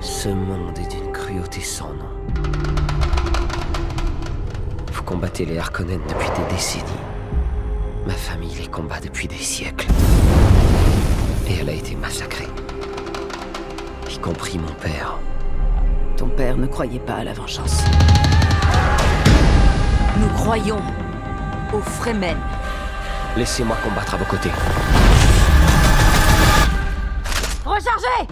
Ce monde est d'une cruauté sans nom. Vous combattez les Harkonnen depuis des décennies. Ma famille les combat depuis des siècles. Et elle a été massacrée. Y compris mon père. Ton père ne croyait pas à la vengeance. Nous croyons aux Fremen. Laissez-moi combattre à vos côtés. Rechargez!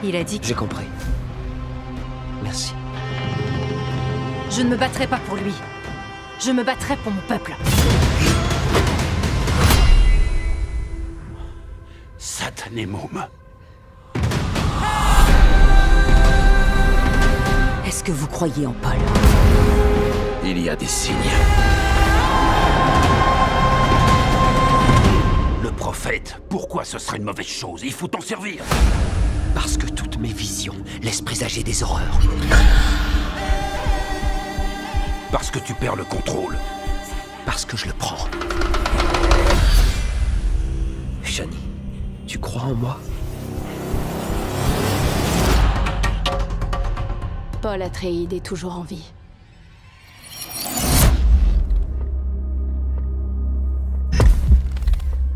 Il a dit que J'ai compris. Merci. je ne me battrai pas pour lui. Je me battrai pour mon peuple. Satané môme. Est-ce que vous croyez en Paul? Il y a des signes. Le prophète, pourquoi ce serait une mauvaise chose? Il faut t'en servir. Parce que toutes mes visions laissent présager des horreurs. Parce que tu perds le contrôle. Parce que je le prends. Shani, tu crois en moi? Paul Atreides est toujours en vie.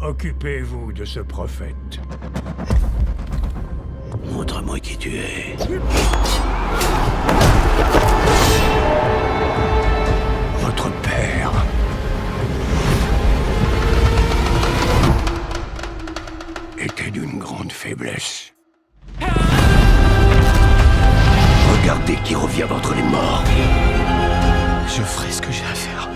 Occupez-vous de ce prophète. Montre-moi qui tu es. Votre père. Était d'une grande faiblesse. Regardez qui revient d'entre les morts. Je ferai ce que j'ai à faire.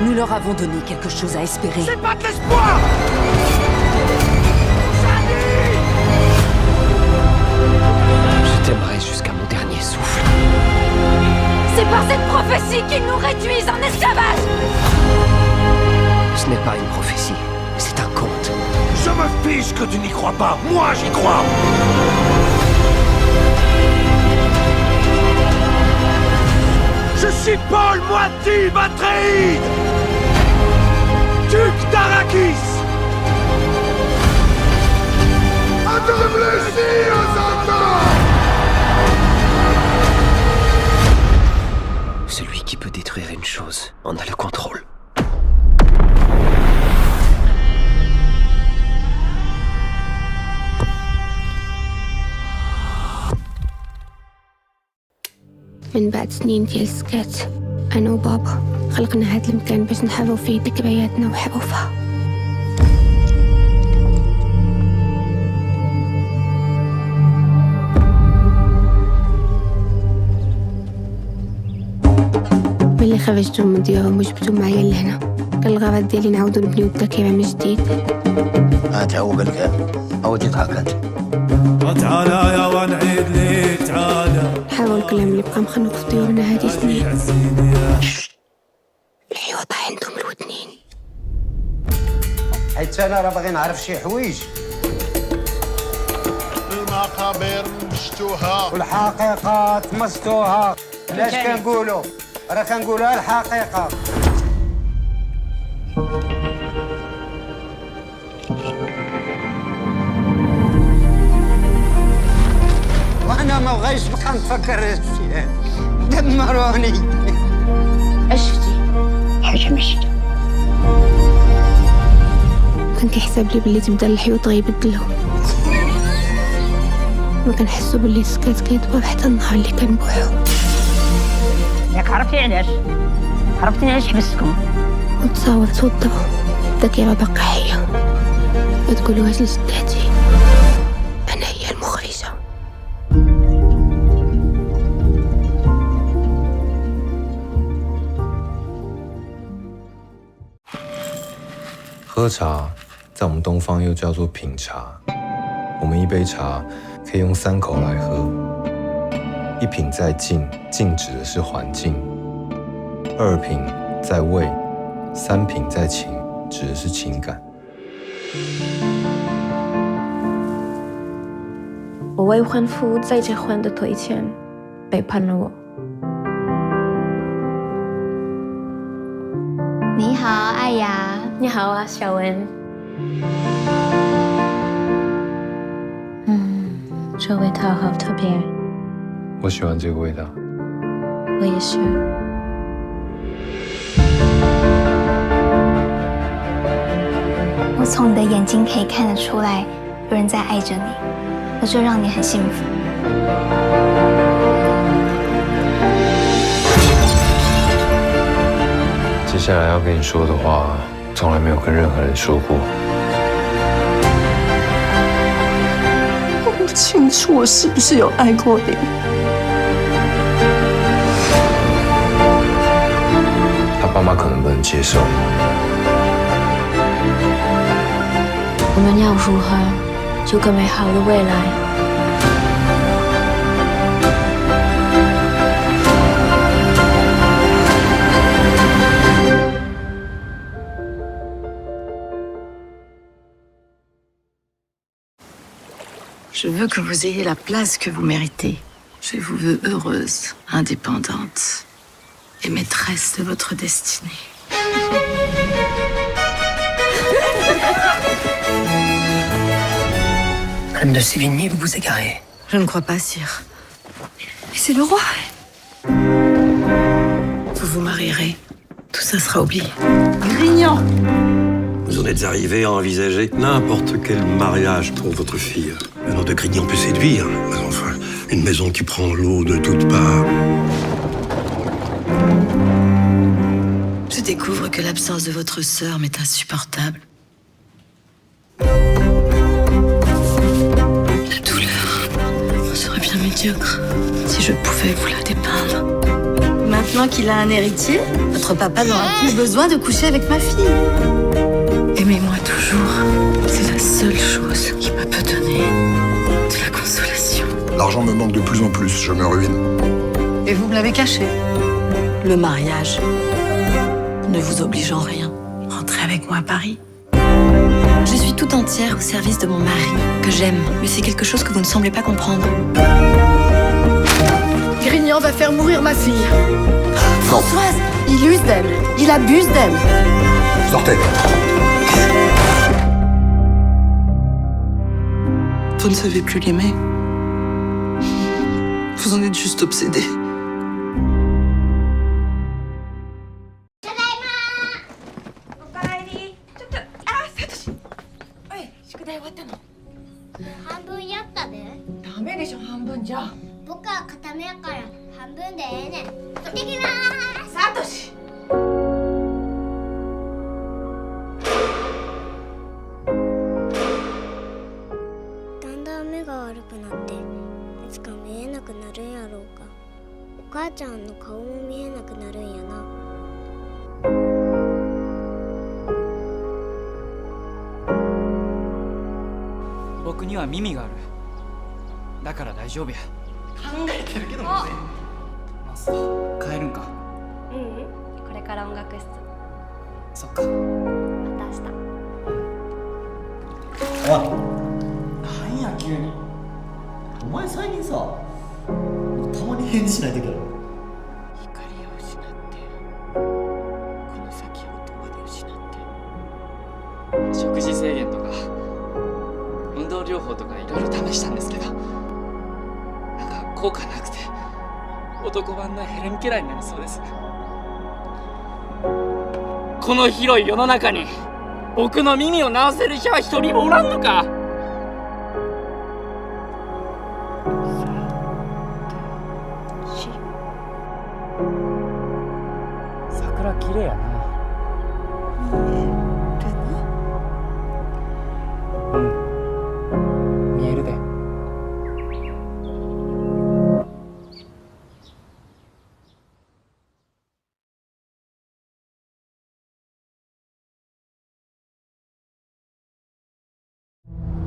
Nous leur avons donné quelque chose à espérer. C'est pas de l'espoir! Je t'aimerai jusqu'à mon dernier souffle. C'est par cette prophétie qu'ils nous réduisent en esclavage! Ce n'est pas une prophétie, c'est un conte. Je me fiche que tu n'y crois pas. Moi, j'y crois. Je suis Paul Muad'Dib Atreides, duc d'Arrakis. Celui qui peut détruire une chose en a le contrôle. من بعد سنين ديال السكات أنا وبابا خلقنا هاد المكان باش نحافظو فيه ذكرياتنا وحروفها. ملي خرجتو من ديارهم وجبتو معايا لهنا كان الغرض ديالي نعاودو نبنيو الذاكرة من جديد. انت هو قال لك او تضحك انت. تعالى يا ونعيد لي تعالى. نحاول الكلام اللي بقى مخنوق في ديورنا هادي سنين. الحيوطة عندهم الودنين. حيت انا راه باغي نعرف شي حوايج. المقابر مشتوها والحقيقة تمستوها. علاش كنقولوا؟ راه كنقولها الحقيقة. وانا ما بغيتش نبقى نفكر فيها. دمروني. اش شفتي؟ حاجة مشيتة. كان كيحسب لي بلي تبدا الحيوط غيبدلهم. ما كنحسو بلي السكات كيدور حتى النهار اللي كنبوحو. ياك عرفتي علاش؟ عرفتيني علاش حبستكم؟ وتصاور توضعوا الذاكرة باقا حية. ما تقولوهاش لجداتي. أنا هي المخرجة.喝茶，在我们东方又叫做品茶。我们一杯茶可以用3口来喝。一品在静，静指的是环境；二品在味，三品在情，指的是情感。我未婚夫在结婚的推前背叛了我。你好，艾雅。你好啊，小文。这味道好特别。我喜欢这个味道。我也是。我从你的眼睛可以看得出来，有人在爱着你，那就让你很幸福。接下来要跟你说的话，从来没有跟任何人说过。我不清楚我是不是有爱过你。他爸妈可能不能接受。我们要如何有个美好的未来？Je veux que vous ayez la place que vous méritez. Je vous veux heureuse, indépendante et maîtresse de votre destinée. Madame de Sévigné, vous vous égarez. Je ne crois pas, sire. Mais c'est le roi. Vous vous marierez. Tout ça sera oublié. Grignan! Vous en êtes arrivé à envisager n'importe quel mariage pour votre fille. Alors de Grignan peut séduire, mais enfin, une maison qui prend l'eau de toutes parts. Je découvre que l'absence de votre sœur m'est insupportable. La douleur serait bien médiocre si je pouvais vous la dépeindre. Maintenant qu'il a un héritier, votre papa n'aura plus besoin de coucher avec ma fille. Aimez-moi toujours. C'est la seule chose qui me peut donner de la consolation. L'argent me manque de plus en plus, je me ruine. Et vous me l'avez caché. Le mariage ne vous oblige en rien. Rentrez avec moi à Paris. Je suis tout entière au service de mon mari, que j'aime. Mais c'est quelque chose que vous ne semblez pas comprendre. Grignan va faire mourir ma fille. Françoise, il use d'elle. Il abuse d'elle. Sortez. Vous ne savez plus l'aimer. Vous en êtes juste obsédé.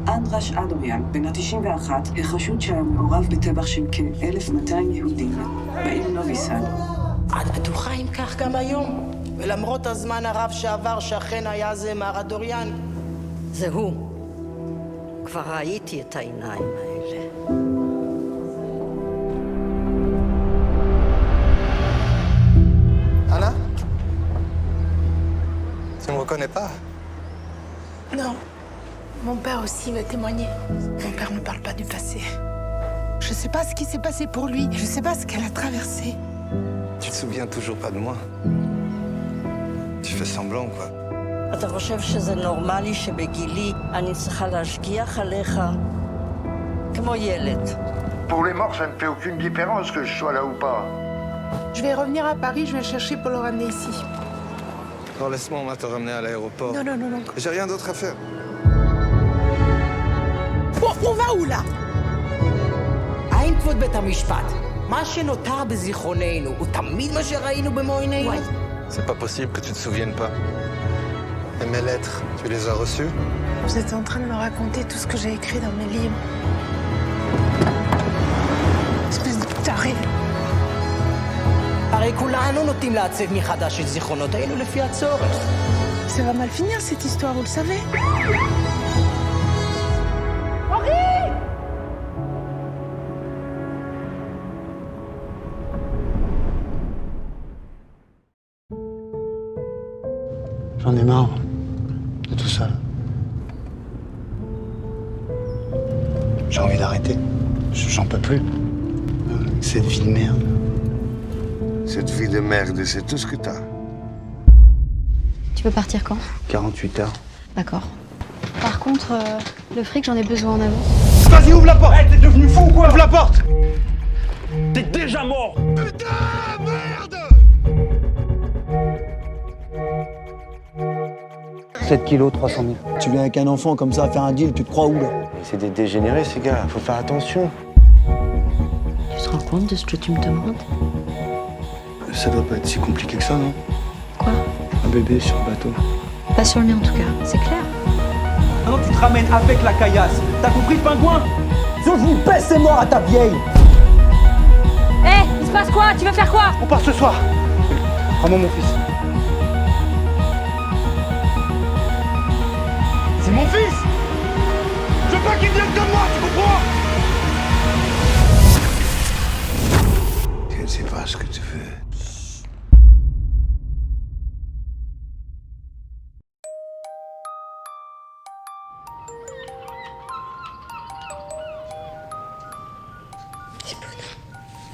אנדרש אדוריאן, בן ה-91, החשוד שהיה מעורב בטבח של כ-1,200 יהודים בעיר נובי סאד. את חיים כך גם היום, ולמרות הזמן הרב שעבר שאכן היה זה מר אדוריאן. זה הוא. כבר ראיתי את העיניים האלה. reconnais pas? Non. Mon père aussi va témoigner. Mon père ne parle pas du passé. Je sais pas ce qui s'est passé pour lui. Je sais pas ce qu'elle a traversé. Tu te souviens toujours pas de moi? Tu fais semblant, quoi. אתה חושב שזה נורמלי שבגילי אני צריכה להשגיח עליך כמו ילד? Pour les morts, ça ne fait aucune différence que je sois là ou pas. Je vais revenir à Paris, je vais le chercher pour le ramener ici. Alors laisse-moi, on va te ramener à l'aéroport. Non, non, non, non. J'ai rien d'autre à faire. On va où là? האם כבוד בית המשפט, מה שנותר בזיכרוננו הוא תמיד מה שראינו במו עינינו? C'est pas possible que tu te souviennes pas. Et mes lettres, tu les as reçues? Vous êtes en train de me raconter tout ce que j'ai écrit dans mes livres. Espèce de taré. הרי כולנו נוטים לעצב מחדש את זיכרונותינו לפי הצורך. Ça va mal finir cette histoire, vous le savez. J'en ai marre de tout ça. J'ai envie d'arrêter. J'en peux plus. Cette vie de merde. Cette vie de merde, c'est tout ce que t'as. Tu peux partir quand? 48 heures. D'accord. Par contre, le fric, j'en ai besoin en avance. Vas-y, ouvre la porte! Hey, t'es devenu fou ou quoi? Ouvre la porte! T'es déjà mort! Putain, merde! 7 kilos, 300 000. Tu viens avec un enfant comme ça à faire un deal, tu te crois où là? C'est des dégénérés, ces gars. Faut faire attention. Tu te rends compte de ce que tu me demandes? Ça doit pas être si compliqué que ça, non? Quoi? Un bébé sur le bateau. Pas sur le mien en tout cas, c'est clair. Maintenant, tu te ramènes avec la caillasse. T'as compris, pingouin? Sinon, je vous baisse ses morts à ta vieille! Hé, il se passe quoi? Tu veux faire quoi? On part ce soir. Rends-moi mon fils. C'est mon fils! Je veux pas qu'il vienne de moi, tu comprends? Je ne sais pas ce que tu fais.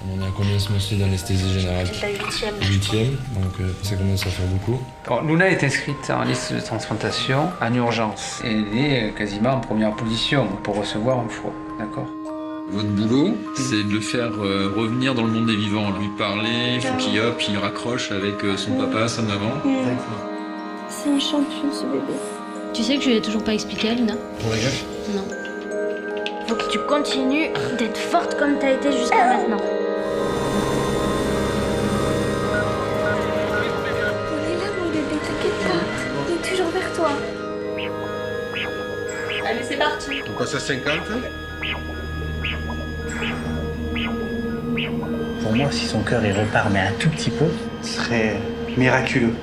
On est à combien ce mois-ci d'anesthésie générale? La 8e. 8e, donc ça commence à faire beaucoup. Bon, Luna est inscrite en liste de transplantation en urgence. Et elle est quasiment en première position pour recevoir un foie, d'accord? Votre boulot, c'est de le faire revenir dans le monde des vivants, lui parler, il faut qu'il raccroche avec son papa, sa maman. C'est un champion ce bébé. Tu sais que je lui ai toujours pas expliqué à Luna? Pour la greffe? Non. Faut que tu continues d'être forte comme t'as été jusqu'à maintenant. Il est là mon bébé, t'inquiète pas. Il est toujours vers toi. Allez, c'est parti. On passe à 50? Pour moi, si son cœur il repart, mais un tout petit peu, ce serait miraculeux.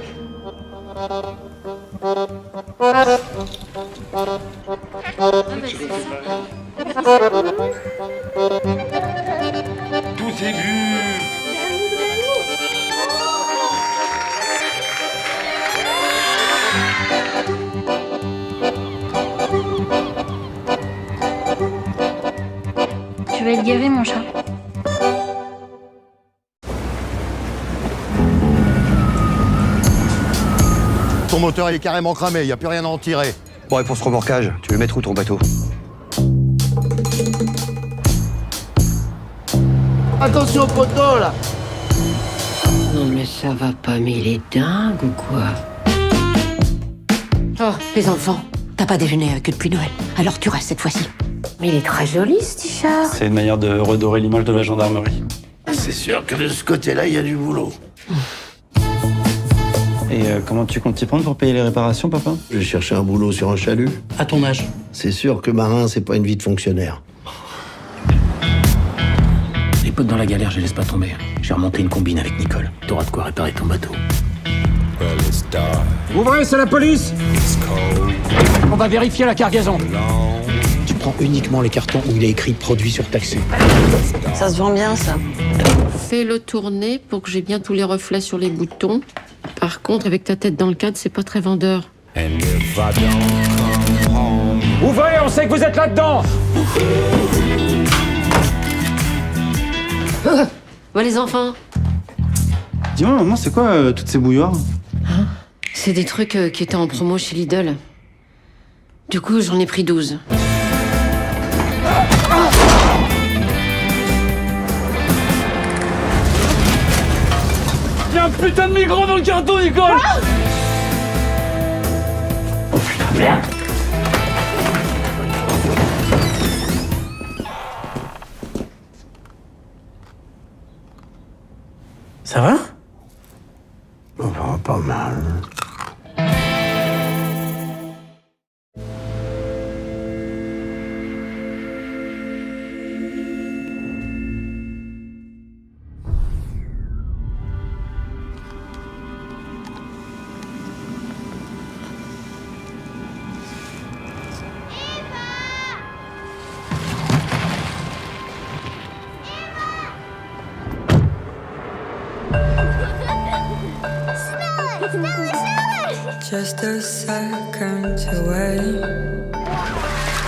Tout est bu! Tu vas être gavé, mon chat. Ton moteur, il est carrément cramé, y a plus rien à en tirer. Bon, et pour ce remorquage, tu veux le mettre où ton bateau? Attention au poteau là! Non mais ça va pas, mais il est dingue ou quoi? Oh, les enfants, t'as pas déjeuné avec eux depuis Noël, alors tu restes cette fois-ci. Mais il est très joli ce t-shirt. C'est une manière de redorer l'image de la gendarmerie. C'est sûr que de ce côté-là, il y a du boulot. Et comment tu comptes t'y prendre pour payer les réparations, papa? Je cherchais un boulot sur un chalut. À ton âge. C'est sûr que marin, c'est pas une vie de fonctionnaire. Les potes dans la galère, je les laisse pas tomber. J'ai remonté une combine avec Nicole. T'auras de quoi réparer ton bateau. Ouvrez, c'est la police! On va vérifier la cargaison. Tu prends uniquement les cartons où il est écrit produit surtaxé. Ça se vend bien ça. Fais-le tourner pour que j'ai bien tous les reflets sur les boutons. Par contre, avec ta tête dans le cadre, c'est pas très vendeur. Ouvrez, on sait que vous êtes là-dedans. Ouais, les enfants. Dis-moi, maman, c'est quoi toutes ces bouilloires? C'est des trucs qui étaient en promo chez Lidl. Du coup, j'en ai pris 12. Y'a un putain de migrant dans le carton, Nicole. Oh putain, merde. Ça va? Oh, bah, pas mal. Just a second away.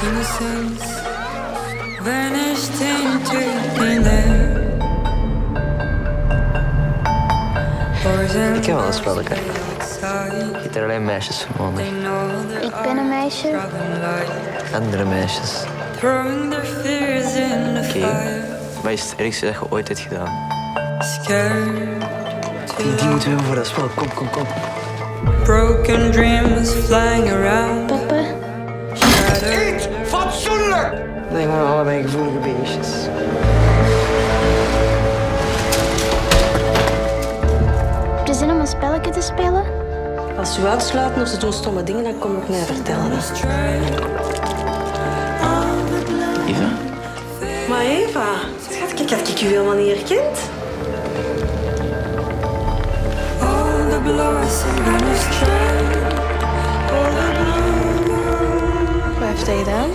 Innocence vanished into thin air. Ik heb wel een spelletje. Je hebt er alleen meisjes vermonden. Ik ben een meisje. Andere meisjes. Throwing their fears in the fire. Wat is het ergste dat je ooit hebt gedaan? Scared. Die moeten we voor dat spel. Kom, kom, kom. Broken dreams flying around. Papa. Shattered. Fatsoenlijk! Nee, maar allebei gevoelige beestjes. Heb je zin om een spelletje te spelen? Als ze u uitsluiten of ze doen stomme dingen, dan kom ik mij vertellen. Eva? Maar Eva, schat, ik had je helemaal niet herkend. Wat heeft hij gedaan?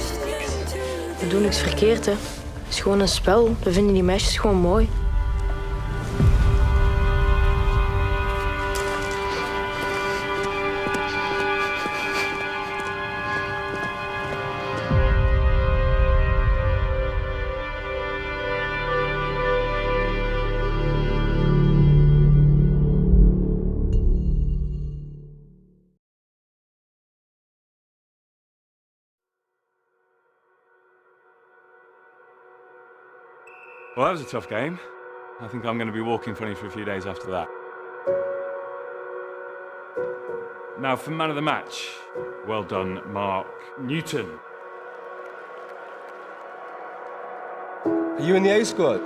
We doen niks verkeerd, hè. Het is gewoon een spel. We vinden die meisjes gewoon mooi. Well, that was a tough game. I think I'm going to be walking funny for a few days after that. Now, for man of the match, well done, Mark Newton. Are you in the A squad?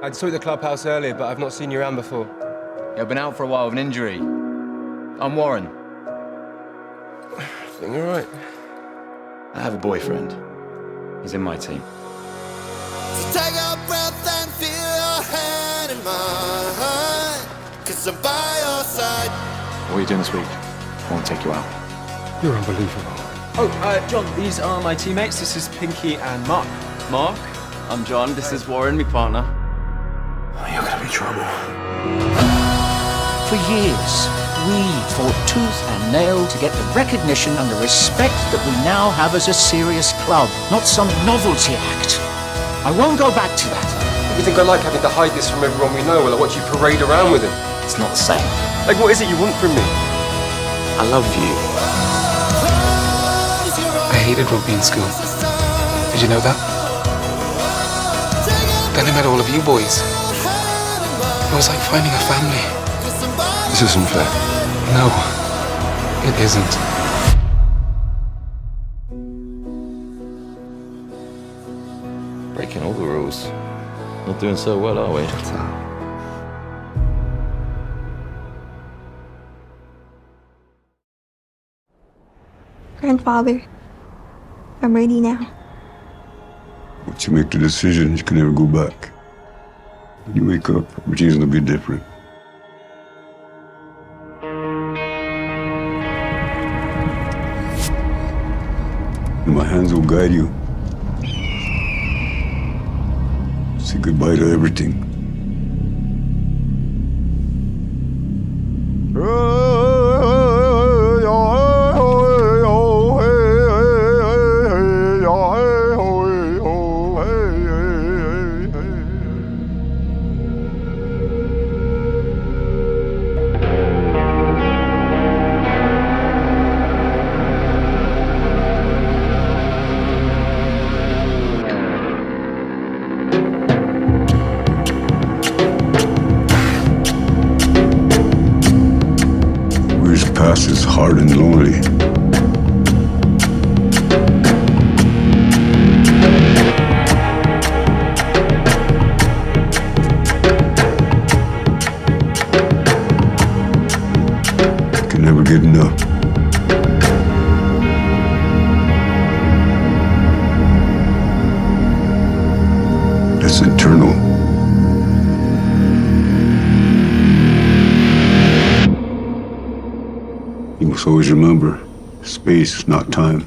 I saw you at the clubhouse earlier, but I've not seen you around before. Yeah, I've been out for a while with an injury. I'm Warren. I think you're right. I have a boyfriend. He's in my team. Take a breath and feel your hand in mine, 'cause I'm by your side. What are you doing this week? I want to take you out. You're unbelievable. Oh, John, these are my teammates. This is Pinky and Mark. Mark, I'm John. This is Warren, my partner. Oh, you're gonna be trouble. For years, we fought tooth and nail to get the recognition and the respect that we now have as a serious club, not some novelty act. I won't go back to that. You think I like having to hide this from everyone we know while I watch you parade around with him? It's not the same. Like, what is it you want from me? I love you. I hated rugby in school. Did you know that? Then I met all of you boys. It was like finding a family. This isn't fair. No, it isn't. Breaking all the rules. Not doing so well, are we? Grandfather, I'm ready now. Once you make the decision, you can never go back. When you wake up, everything's gonna be different. And my hands will guide you. Say goodbye to everything. past is hard and lonely. I can never get enough. That's eternal. You must always remember, space is not time.